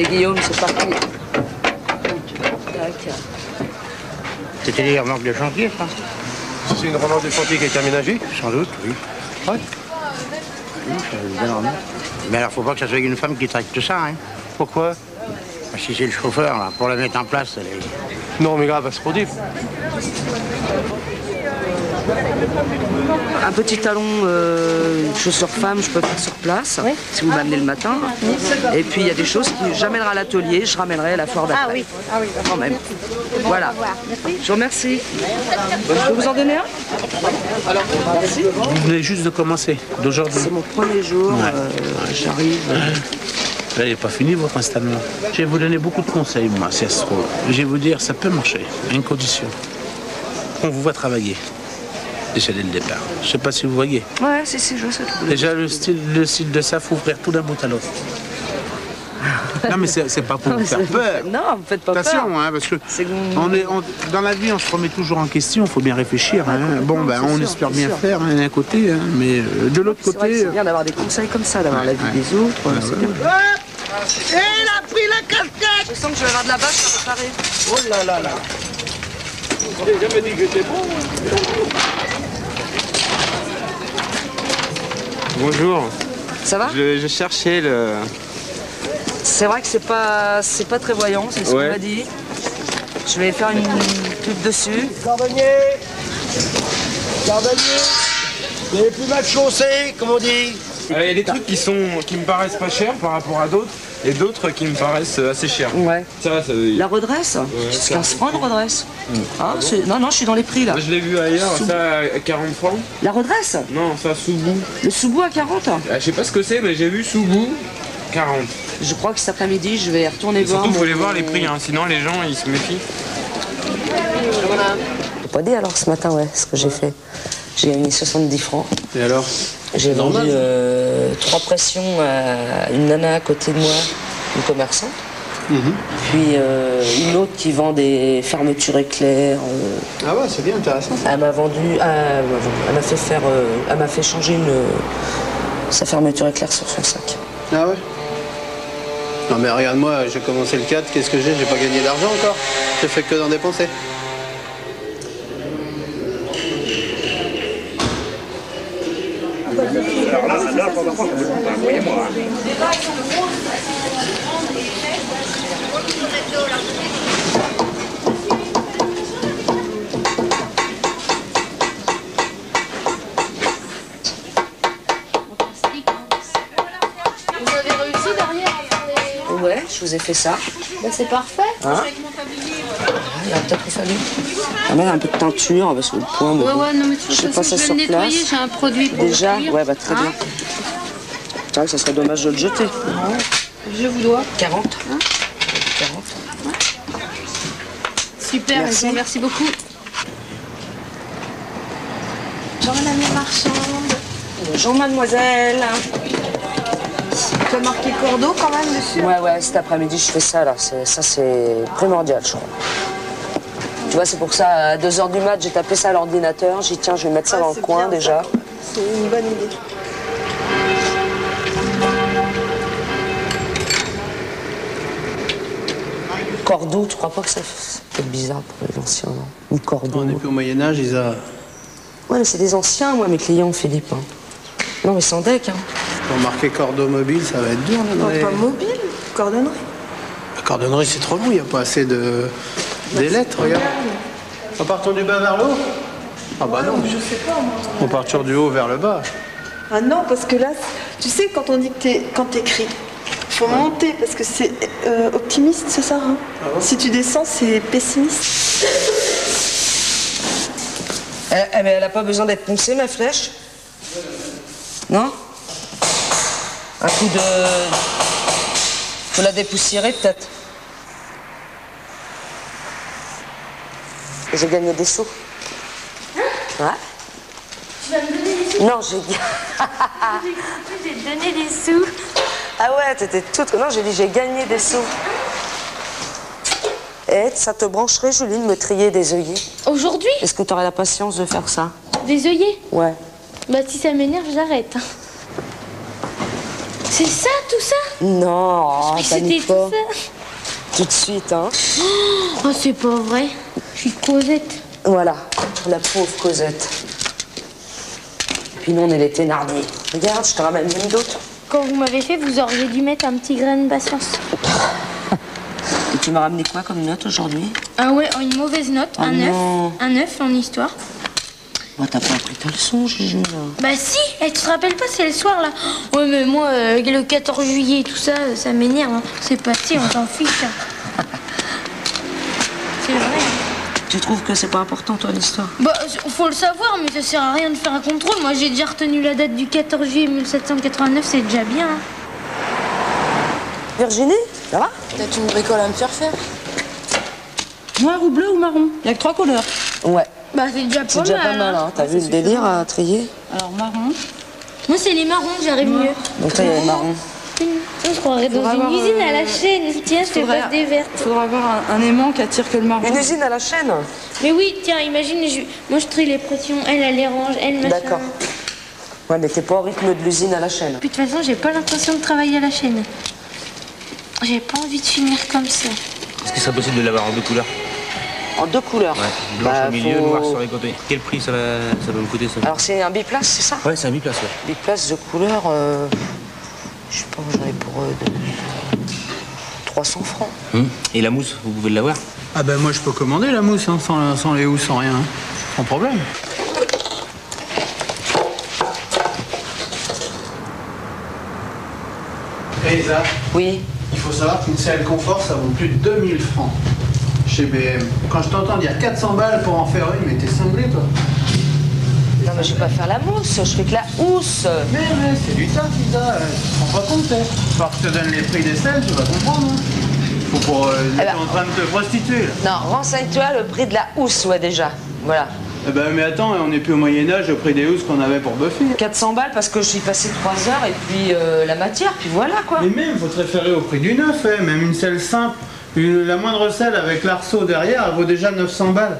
Allez Guillaume, c'est parti. Tac. C'était des remarques de chantier, ça? C'est une remorque de chantier qui a été aménagée? Sans doute, oui. Ouais. Oui, c'est une belle remarque. Mais alors, faut pas que ça soit une femme qui traite tout ça, hein. Pourquoi? Si c'est le chauffeur, là, pour la mettre en place, elle est... Non, mais grave, à se produire. Un petit talon, chaussures femmes, je peux faire sur place, si vous m'amenez le matin. Et puis il y a des choses que j'amènerai à l'atelier, je ramènerai à la foire d'après. Ah oui. Quand même. Voilà. Je vous remercie. Je peux vous en donner un? Merci. Vous venez juste de commencer, d'aujourd'hui. C'est mon premier jour, j'arrive. Là, il n'est pas fini votre installement. Je vais vous donner beaucoup de conseils, moi, c'est Astro. Je vais vous dire, ça peut marcher, à une condition. On vous voit travailler. Déjà dès le départ. Je ne sais pas si vous voyez. Ouais, si, je sais tout. Déjà, le style de ça, faut ouvrir tout d'un bout à l'autre. Non, mais c'est pas pour vous faire peur. Non, vous faites pas peur. Attention, hein, parce que dans la vie, on se remet toujours en question, il faut bien réfléchir. Hein. Bon, ben, on espère bien faire d'un côté, hein, mais de l'autre côté... C'est bien d'avoir des conseils comme ça, d'avoir l'avis des autres. C'est bien. Il a pris la casquette! Je sens que je vais avoir de la bâche à réparer. Oh là là là! J'ai jamais dit que j'étais bon. Bonjour. Ça va? Je cherchais le... C'est vrai que c'est pas très voyant, c'est ce qu'on m'a dit. Je vais faire une pub dessus. Cordonnier! Vous n'avez plus mal chaussé, comme on dit. Il y a des trucs qui me paraissent pas chers par rapport à d'autres, et d'autres qui me paraissent assez chers. Ouais. Ça, la redresse? C'est 15 francs une redresse. Ah, non, je suis dans les prix là. Je l'ai vu ailleurs, ça à 40 francs. La redresse? Non, ça sous-bout. Le sous-bout à 40? Je sais pas ce que c'est, mais j'ai vu sous-bout 40. Je crois que cet après-midi, je vais retourner voir. Surtout, il faut les voir les prix, hein, sinon les gens ils se méfient. J'ai pas dit alors ce matin, ce que j'ai fait. J'ai gagné 70 francs. Et alors? J'ai vendu 3 pressions à une nana à côté de moi, une commerçante. Puis une autre qui vend des fermetures éclairs. Ah ouais, c'est bien intéressant. Elle m'a fait changer sa fermeture éclair sur son sac. Ah ouais? Non mais regarde-moi, j'ai commencé le 4, qu'est-ce que j'ai? J'ai pas gagné d'argent encore. J'ai fait que d'en dépenser. Vous avez réussi derrière? Ouais, je vous ai fait ça. Ben, c'est parfait. Hein? Il a peut-être fallu. Ah, mais un peu de teinture, parce que le point. Ouais, non, mais de je toute sais façon, pas ça je vais sur le nettoyer, place. j'ai un produit pour Déjà, le cuire. ouais, très bien. C'est vrai que ça serait dommage de le jeter. Je vous dois. 40. 40. Super, Merci. merci beaucoup. Bonjour madame la marchande. Bonjour mademoiselle. Tu as marqué Cordeau quand même dessus? Ouais, cet après-midi je fais ça là. Ça c'est primordial, je crois. Tu vois, c'est pour ça, à 2h du mat, j'ai tapé ça à l'ordinateur. J'ai dit tiens, je vais mettre ça dans le coin déjà. C'est une bonne idée. Cordeau, tu crois pas que ça c'est peut-être bizarre pour les anciens, non? Ou Cordeau. On est plus au Moyen-Âge, ils ont... Ouais, mais c'est des anciens, moi, mes clients, Philippe. Non, mais sans deck. Pour marquer Cordeau mobile, ça va être dur. Là, Pas mobile, cordonnerie. La cordonnerie, c'est trop long, il n'y a pas assez de... des lettres, regarde. En partant du bas vers le haut? Ah bah non. Je sais pas, moi. On part toujours du haut vers le bas. Ah non, parce que là, tu sais, quand on dit que quand t'écris, faut monter, parce que c'est optimiste, c'est ça, hein? Si tu descends, c'est pessimiste. Mais elle a pas besoin d'être poncée, ma flèche? Non? Un coup de... Faut la dépoussiérer, peut-être. J'ai gagné des sous. Ouais. Tu vas me donner des sous? Non, J'ai donné des sous. Ah ouais, t'étais toute... Non, j'ai dit j'ai gagné des sous. Et ça te brancherait, Julie, de me trier des œillets? Aujourd'hui? Est-ce que tu aurais la patience de faire ça? Des œillets? Ouais. Bah si ça m'énerve, j'arrête. C'est ça, tout ça? Non, c'était panique tout pas. ça. Tout de suite, hein. Oh, c'est pas vrai. Je suis Cosette. Voilà, la pauvre Cosette. Puis nous, on est les Thénardier. Regarde, je te ramène même d'autres. Quand vous m'avez fait, vous auriez dû mettre un petit grain de patience. Et tu m'as ramené quoi comme note aujourd'hui? Ah ouais, une mauvaise note, Oh un 9. non. Un 9 en histoire. Bah, t'as pas appris ta leçon, Juju, là. Bah si, tu te rappelles pas, c'est le soir là. Ouais, mais moi, le 14 juillet et tout ça, ça m'énerve. Hein. C'est passé, on s'en fiche. Hein. C'est vrai. Tu trouves que c'est pas important, toi, l'histoire? Bah, faut le savoir, mais ça sert à rien de faire un contrôle. Moi, j'ai déjà retenu la date du 14 juillet 1789, c'est déjà bien. Hein. Virginie, ça va? Peut-être une bricole à me faire faire. Noir ou bleu ou marron? Il n'y a que 3 couleurs. Ouais. Bah, c'est déjà C'est déjà pas mal, hein. T'as vu le délire à trier? Alors marron. Moi, c'est les marrons que j'arrive mieux. Donc là, il y a les marrons. On se croirait dans une usine à la chaîne. Tiens, je te passe des vertes. Il faudra avoir un aimant qui attire que le marron. Une usine à la chaîne? Mais oui, tiens, imagine, moi je trie les pressions, elle les range, elle machin. D'accord. Ouais, mais t'es pas au rythme de l'usine à la chaîne. Puis de toute façon, j'ai pas l'intention de travailler à la chaîne. J'ai pas envie de finir comme ça. Est-ce que c'est possible de l'avoir en 2 couleurs? En 2 couleurs? Ouais, blanche au milieu, noir sur les côtés. Quel prix ça va me coûter ça? Alors c'est un biplace, c'est ça? Ouais, c'est un biplace, ouais. Biplace de couleur, je sais pas, j'en ai pour 300 francs. Et la mousse, vous pouvez l'avoir? Ah ben moi je peux commander la mousse, hein, sans les housses, sans rien. Hein. Sans problème. Elisa? Oui. Il faut savoir qu'une selle confort, ça vaut plus de 2000 francs chez BM. Quand je t'entends dire 400 balles pour en faire une, mais t'es cinglé, toi. Non, mais je vais pas faire la mousse, je fais que la housse. Mais c'est du taf, Lisa. Tu te rends pas compte, hein. Faut que je te donne les prix des selles, tu vas comprendre. Hein. Faut pour... t'es en train de te prostituer, là. Non, renseigne-toi le prix de la housse, ouais, déjà. Voilà. Eh ben, mais attends, on n'est plus au Moyen-Âge, au prix des housses qu'on avait pour Buffy. 400 balles parce que je suis passé 3 heures et puis la matière, puis voilà, quoi. Mais même, faut te référer au prix du neuf, hein. Même une selle simple. La moindre selle avec l'arceau derrière, elle vaut déjà 900 balles.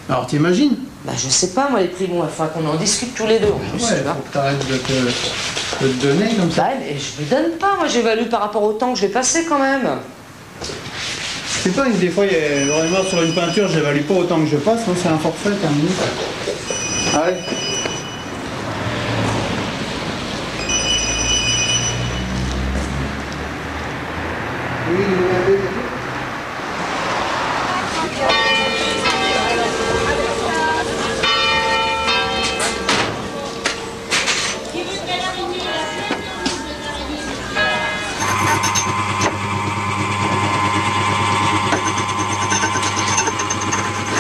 Alors t'imagines? Bah je sais pas moi les prix, bon, enfin qu'on en discute tous les deux en plus. Ouais, faut que t'arrêtes de te donner comme ça. Bah mais je me donne pas, moi j'évalue par rapport au temps que je vais passer quand même. C'est pas, des fois, il y a vraiment sur une peinture, j'évalue pas autant que je passe, hein, c'est un forfait terminé. Allez. Oui, vous l'avez.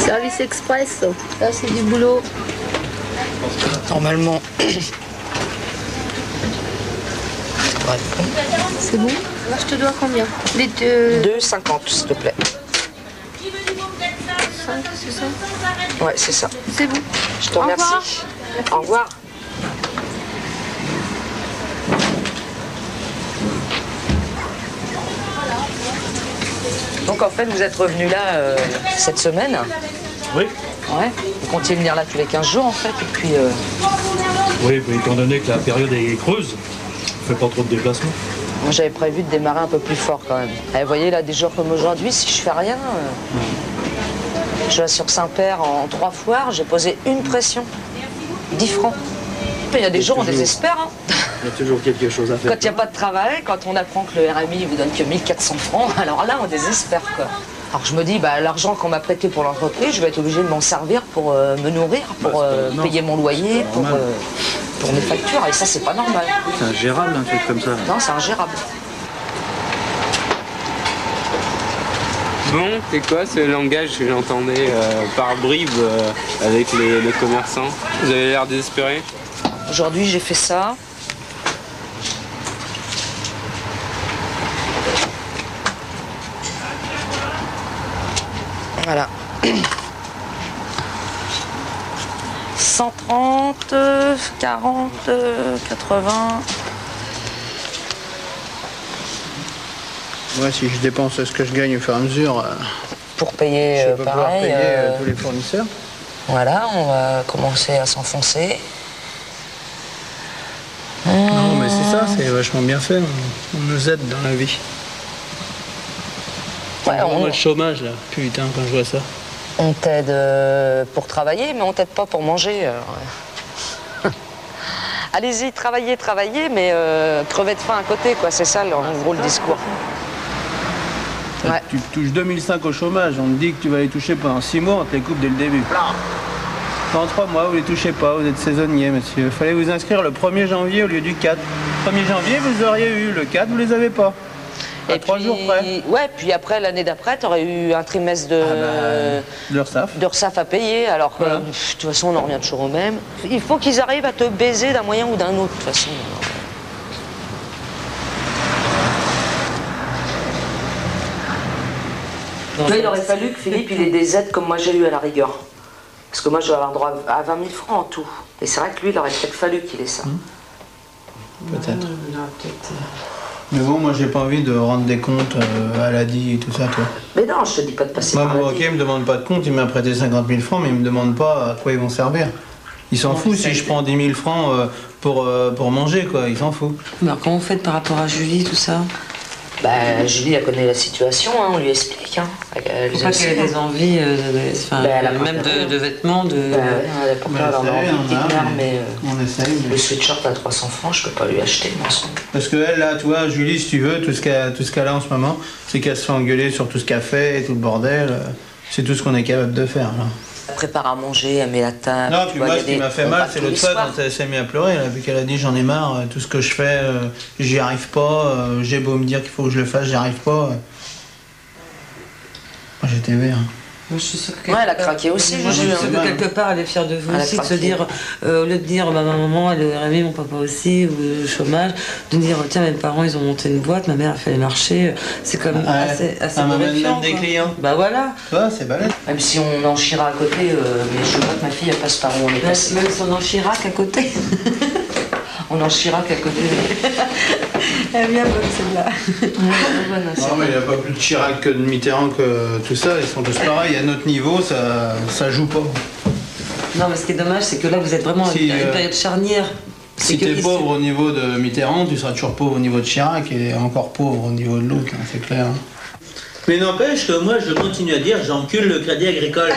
Service express, ça c'est du boulot. Normalement. C'est bon? Là je te dois combien? Les deux... 2,50 s'il te plaît. 5, c'est ça? Ouais, c'est ça. C'est bon. Je te remercie. Au revoir. Donc en fait, vous êtes revenu là cette semaine? Oui. Ouais. Vous comptiez venir là tous les 15 jours en fait, et puis... Oui, mais étant donné que la période est creuse, on fait pas trop de déplacements. Moi j'avais prévu de démarrer un peu plus fort quand même. Et vous voyez là, des jours comme aujourd'hui, si je fais rien... Je vais sur Saint-Père en 3 foires, j'ai posé une pression. 10 francs. Il y a des jours on désespère. Hein. Il y a toujours quelque chose à faire. Quand il n'y a pas de travail, quand on apprend que le RMI vous donne que 1400 francs, alors là on désespère quoi. Alors je me dis, bah, l'argent qu'on m'a prêté pour l'entreprise, je vais être obligé de m'en servir pour me nourrir, pour payer mon loyer, pour mes factures, et ça c'est pas normal. C'est ingérable un truc comme ça. Non, c'est ingérable. Bon, c'est quoi ce langage que j'entendais par bribes avec les commerçants? Vous avez l'air désespéré. Aujourd'hui j'ai fait ça. Voilà. 130, 40, 80. Ouais, si je dépense ce que je gagne au fur et à mesure, pour payer je peux pouvoir pareil. payer tous les fournisseurs. Voilà, on va commencer à s'enfoncer. Non, ça, c'est vachement bien fait. On nous aide dans la vie. Ouais, on a le chômage, là. Putain, quand je vois ça. On t'aide pour travailler, mais on t'aide pas pour manger. Allez-y, travaillez, mais crevez de faim à côté, quoi. C'est ça, en gros, le discours. Ouais. Tu touches 2005 au chômage. On te dit que tu vas les toucher pendant 6 mois, on te les coupe dès le début. Pendant 3 mois, vous les touchez pas, vous êtes saisonnier, monsieur. Il fallait vous inscrire le 1er janvier au lieu du 4. 1er janvier, vous auriez eu. Le 4, vous les avez pas. À 3 jours près. Ouais, puis après, l'année d'après, tu aurais eu un trimestre de l'URSSAF à payer, alors que, de toute façon, on en revient toujours au même. Il faut qu'ils arrivent à te baiser d'un moyen ou d'un autre, de toute façon. Là, il aurait fallu que Philippe, il ait des aides comme moi j'ai eu à la rigueur. Parce que moi, je vais avoir droit à 20 000 francs en tout. Et c'est vrai que lui, il aurait peut-être fallu qu'il ait ça. Peut-être. Mais bon, moi j'ai pas envie de rendre des comptes à l'ADI et tout ça, toi. Mais non, je te dis pas de passer par l'ADI. Ok, il me demande pas de compte, il m'a prêté 50 000 francs, mais il me demande pas à quoi ils vont servir. Il s'en fout si je prends 10 000 francs pour manger, quoi, il s'en fout. Mais alors, comment vous faites par rapport à Julie, tout ça? Bah, Julie, elle connaît la situation, hein, on lui explique. Hein. Faut pas qu'elle ait des envies, même de vêtements, de... elle a pas peur d'avoir envie de petite mère, mais on essaye. Le sweatshirt à 300 francs, je peux pas lui acheter, moi. Parce que elle, là, tu vois, Julie, si tu veux, tout ce qu'elle a en ce moment, c'est qu'elle se fait engueuler sur tout ce qu'elle fait et tout le bordel. C'est tout ce qu'on est capable de faire, là. Elle prépare à manger, elle met la table. Non, puis moi, ce qui m'a fait mal, c'est l'autre fois quand elle s'est mise à pleurer, là, vu qu'elle a dit j'en ai marre, tout ce que je fais, j'y arrive pas, j'ai beau me dire qu'il faut que je le fasse, j'y arrive pas. Moi, j'étais vert. Moi, je suis sûre que ouais, elle a craqué aussi. Moi, je suis sûre que quelque part, elle est fière de vous aussi, de se dire, au lieu de dire, bah, ma maman, elle aurait aimé, mon papa aussi, ou le chômage, de dire, tiens, mes parents, ils ont monté une boîte, ma mère a fait les marchés, c'est comme assez même des clients. Bah voilà. Ouais, c'est balèze. Même si on en chira à côté, mais je veux pas que ma fille, elle passe par où on est passé. Même si on en Chirac à côté. On en Chirac à côté. Elle est bien bonne celle-là. Non, mais il n'y a pas plus de Chirac que de Mitterrand que tout ça, ils sont tous pareils. À notre niveau, ça joue pas. Non, mais ce qui est dommage, c'est que là, vous êtes vraiment à une période charnière. Si tu es pauvre au niveau de Mitterrand, tu seras toujours pauvre au niveau de Chirac et encore pauvre au niveau de l'autre, hein, c'est clair. Hein. Mais n'empêche que moi, je continue à dire j'encule le Crédit Agricole.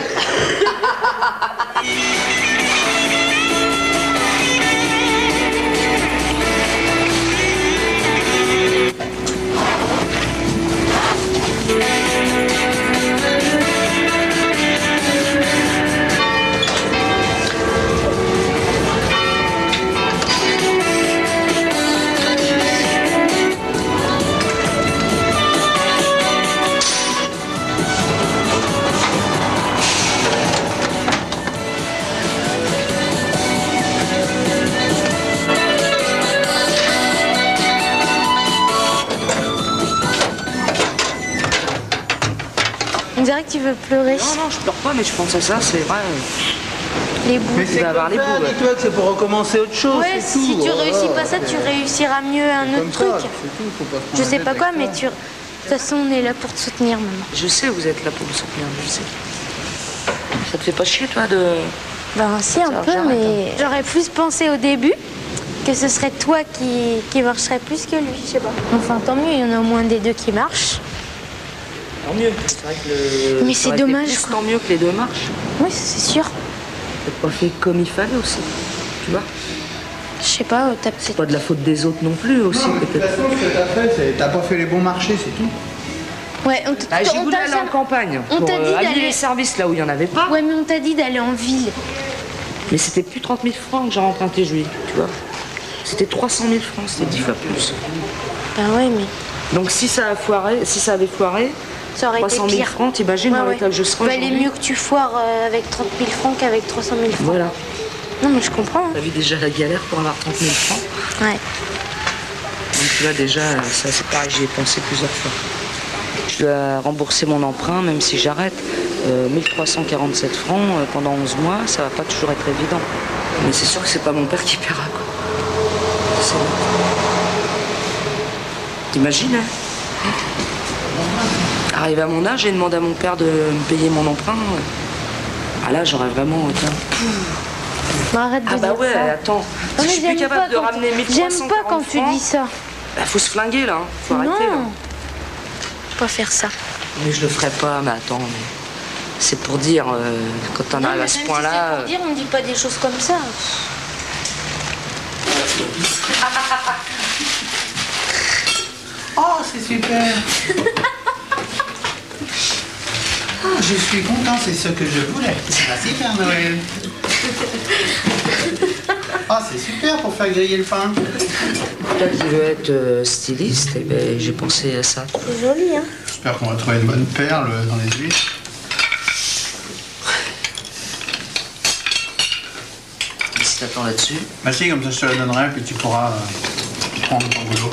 On dirait que tu veux pleurer. Non, non, je pleure pas, mais je pense à ça, c'est vrai. Les bouts. Mais c'est comme ça, dis-toi que c'est pour recommencer autre chose. Ouais, si tu réussis pas ça, tu réussiras mieux un autre truc. Je sais pas quoi, mais tu... De toute façon, on est là pour te soutenir, maman. Je sais, vous êtes là pour me soutenir, je sais. Ça te fait pas chier, toi, de... Ben si, un peu, mais j'aurais plus pensé au début que ce serait toi qui marcherait plus que lui, je sais pas. Enfin, tant mieux, il y en a au moins des deux qui marchent. Tant mieux. C'est vrai que mais c'est dommage, quoi. Tant mieux que les deux marchent. Oui, c'est sûr. T'as pas fait comme il fallait aussi, tu vois. Je sais pas, t'as peut-être... C'est pas de la faute des autres non plus aussi, peut-être. De toute façon, ce que t'as fait, c'est t'as pas fait les bons marchés, c'est tout. Ouais, on t'a j'ai voulu aller en campagne on pour t'a dit allier d'aller... les services là où il y en avait pas. Ouais, mais on t'a dit d'aller en ville. Mais c'était plus 30 000 francs que j'ai emprunté, Julie, tu vois. C'était 300 000 francs, c'était 10 fois plus. Ben ouais, mais... Donc si ça a foiré, si ça avait foiré, ça aurait 300 000 été pire. francs, t'imagines dans l'état que je serais valait mieux que tu foires avec 30 000 francs qu'avec 300 000 francs. Voilà. Non, mais je comprends. T'as vu déjà la galère pour avoir 30 000 francs. Ouais. Donc tu vois déjà, ça c'est pareil, j'y ai pensé plusieurs fois. Je dois rembourser mon emprunt, même si j'arrête. 1347 francs pendant 11 mois, ça va pas toujours être évident. Mais c'est sûr que c'est pas mon père qui paiera, quoi. T'imagines, hein? Arrivé à mon âge et demander à mon père de me payer mon emprunt, ah là j'aurais vraiment été Arrête de Ah bah dire ouais, ça. attends. Non, Si mais je suis plus j'aime capable pas de quand- ramener 1340 J'aime pas quand tu dis ça. Bah faut se flinguer là, hein. Faut arrêter là. Non. Pas faire ça. Mais je le ferai pas, mais attends. Mais c'est pour dire, quand t'en Non, arrives mais à ce même point-là. Si c'est pour dire, on dit pas des choses comme ça. Oh, c'est super. Oh, je suis content, c'est ce que je voulais. Merci, Père Noël. Ah, c'est super pour faire griller le pain. Toi qui veux être styliste, eh ben, j'ai pensé à ça. C'est joli, hein. J'espère qu'on va trouver une bonne perle dans les huiles. Si t'attends là-dessus. Bah si, comme ça je te la donnerai, puis tu pourras prendre ton boulot.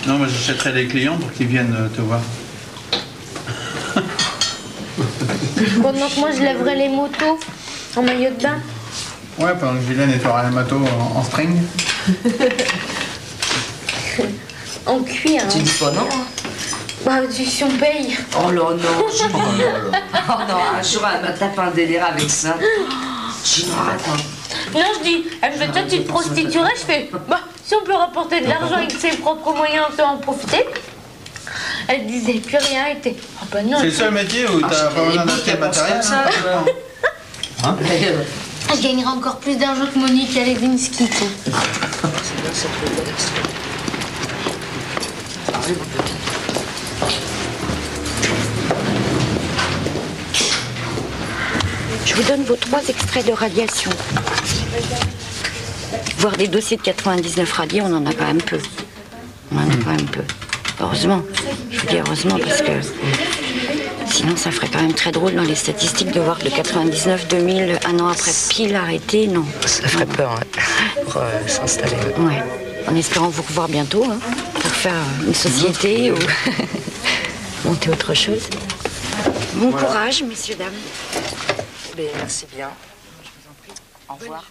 Non, moi j'achèterai les clients pour qu'ils viennent te voir. Pendant que moi, je lèverai les motos en maillot de bain. Ouais, pendant que Julien nettoiera les matos en string. En cuir. Tu dis pas non? Bah, si on paye. Oh là non, Julie. Oh non, un jour elle m'a tapé un délire avec ça. Julie, arrête, hein. Non, je dis, elle me fait, toi, tu te prostituerais. Je fais, bah, si on peut rapporter de l'argent avec ses propres moyens, on peut en profiter. Elle disait plus rien, elle était, ah bah non. C'est le seul métier où t'as pas besoin d'acheter le matériel. Hein? Je gagnerai encore plus d'argent que Monique à Levinsky. Je vous donne vos 3 extraits de radiation. Voir des dossiers de 99 radiés, on en a quand même peu. On en a quand même peu. Heureusement. Je vous dis heureusement parce que sinon ça ferait quand même très drôle dans les statistiques de voir que le 99, 2000, un an après pile arrêté, non. Ça ferait peur, hein, pour s'installer. Ouais. En espérant vous revoir bientôt, hein, pour faire une société ou monter autre chose. Bon courage, messieurs, dames. Mais merci bien. Au revoir.